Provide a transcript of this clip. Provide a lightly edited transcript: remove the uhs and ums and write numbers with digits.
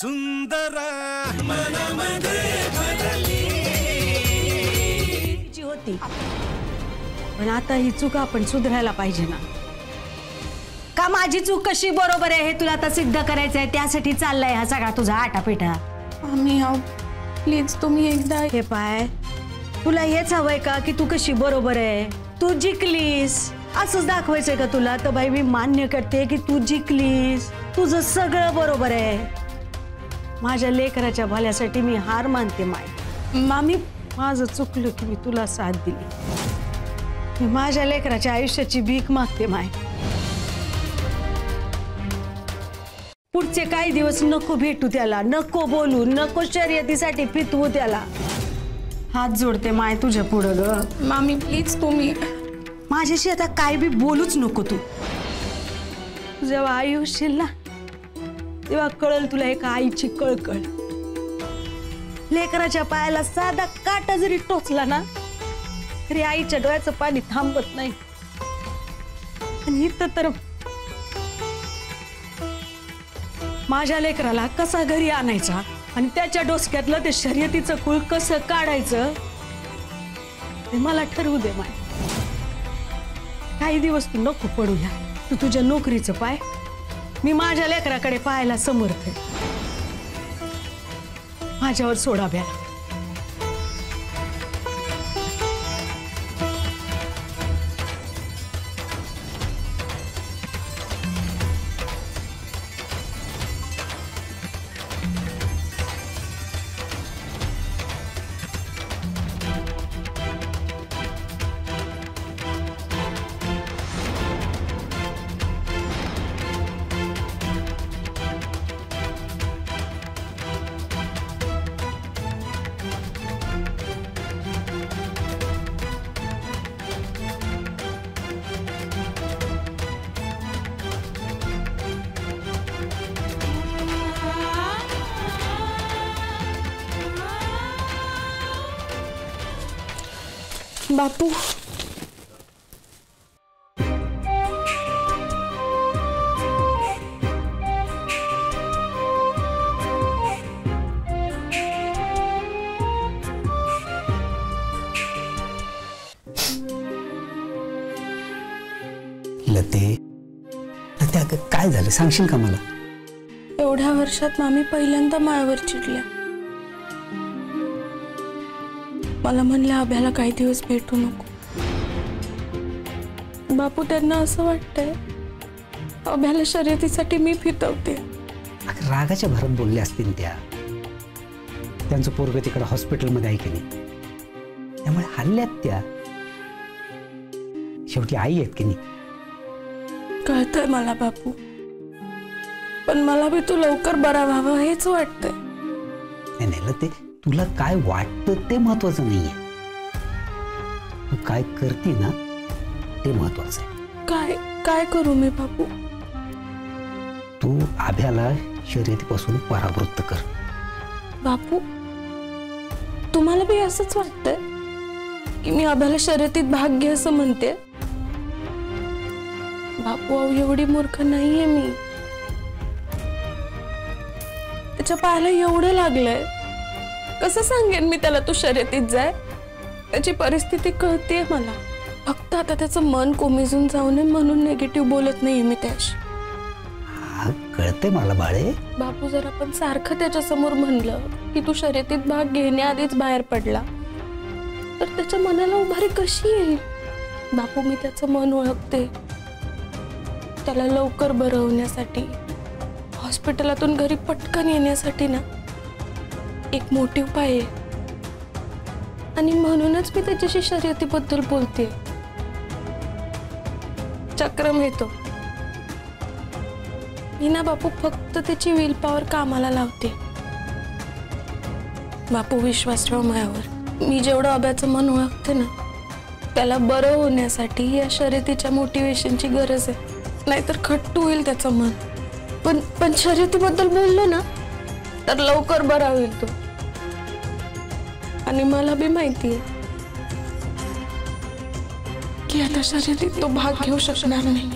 सुंदर मनामध्ये भरली होती, पण आता ही चूक आपण सुधारायला पाहिजे ना। का माझी चूक कशी बरोबर आहे हे तुला आता सिद्ध करायचं आहे, त्यासाठी चाललाय हा सगळा तुझा आटापिटा। आम्ही प्लीज तुम्ही एकदा हे पाय, तुला हेच हवंय का की तू कशी बरोबर आहे, तू जिंकलीस असंच दाखवायचंय का तुला? तर बाई मी मान्य करते की तू जिंकलीस, तुझं सगळं बरोबर आहे। माझ्या लेकराच्या भल्यासाठी मी हार मानते माय। मामी माझं चुकलं की मी तुला साथ दिली, मी माझ्या लेकराच्या आयुष्याची भीक मागते माय। पुढचे काही दिवस नको भेटू त्याला, नको बोलू, नको शर्यतीसाठी फितवू त्याला। हात जोडते माय तुझ्या पुढं ग। मामी प्लीज तुम्ही माझ्याशी आता काय बी बोलूच नको तू। जेव्हा आई होशील ना तेव्हा कळल तुला एका आईची कळकळ। लेकराच्या पायाला साधा काटा जरी टोचला ना तरी आईच्या डोळ्याचं पाणी थांबत नाही। आणि इथं तर माझ्या लेकराला कसा घरी आणायचा आणि त्याच्या डोसक्यातलं ते शर्यतीचं खूळ कसं काढायचं ते मला ठरवू दे माय। काही दिवस तू नको पडूया, तू तुझ्या नोकरीचं पाय, मी माझ्या लेकराकडे पाहायला समर्थ आहे। माझ्यावर सोडा ब्याला। बापू लते, अगं काय झालं सांगशील का मला? एवढ्या वर्षात मामी पहिल्यांदा मायावर चिडल्या। मला म्हणलं अभ्याला काही दिवस भेटू नको। बापू त्यांना असं वाटतंय अभ्याला शर्यतीसाठी मी फितवते। रागाच्या भरात बोलले असतील त्या, त्यांचं पोरग तिकडे हॉस्पिटलमध्ये आहे की नाही, त्यामुळे हल्ल्यात त्या। शेवटी आई आहेत की नाही। कळतंय मला बापू, पण मला भी तू लवकर बरा व्हावा हेच वाटतंय। नाही लते, तुला काय वाटतं ते महत्वाचं नाहीये, तू काय करते ना ते महत्वाचं आहे। काय काय करू मी बापू? तू आभ्याला शर्यतीपासून परावृत्त कर। बापू तुम्हाला भी असंच वाटतंय की मी आभ्याला शर्यतीत भाग घे असं म्हणते? बापू एवढी मूर्ख नाहीये मी। त्याच्या पायाला एवढं लागलंय, कसं सांगेन मी त्याला तू शर्यतीत जाय? त्याची परिस्थिती कळतेय मला, फक्त आता त्याचं मन कोमेजून जाऊ नये म्हणून निगेटिव्ह बोलत नाहीये मी त्याशी। कळते मला बाळे। बापू जर आपण सारखं त्याच्या समोर म्हणलं की तू शर्यतीत भाग घेण्याआधीच बाहेर पडला तर त्याच्या मनाला उभारी कशी येईल? बापू मी त्याचं मन ओळखते, त्याला लवकर बरं होण्यासाठी, हॉस्पिटलातून घरी पटकन येण्यासाठी ना एक मोठे उपाय आहे। आणि म्हणूनच मी त्याच्याशी शर्यतीबद्दल बोलते। चक्रम येतो मी ना बापू, फक्त त्याची विल पॉवर कामाला लावते। बापू विश्वास ठेवा माझ्यावर, मी जेवढं अभ्याचं मन ओळखते ना त्याला बरं होण्यासाठी या शर्यतीच्या मोटिवेशनची गरज आहे, नाहीतर खट्टू होईल त्याचं मन। पण शर्यतीबद्दल बोललो ना तर लवकर बरा होईल तो। आणि मला भी माहिती आहे की आता शर्यतीत तो भाग घेऊ शकणार नाही।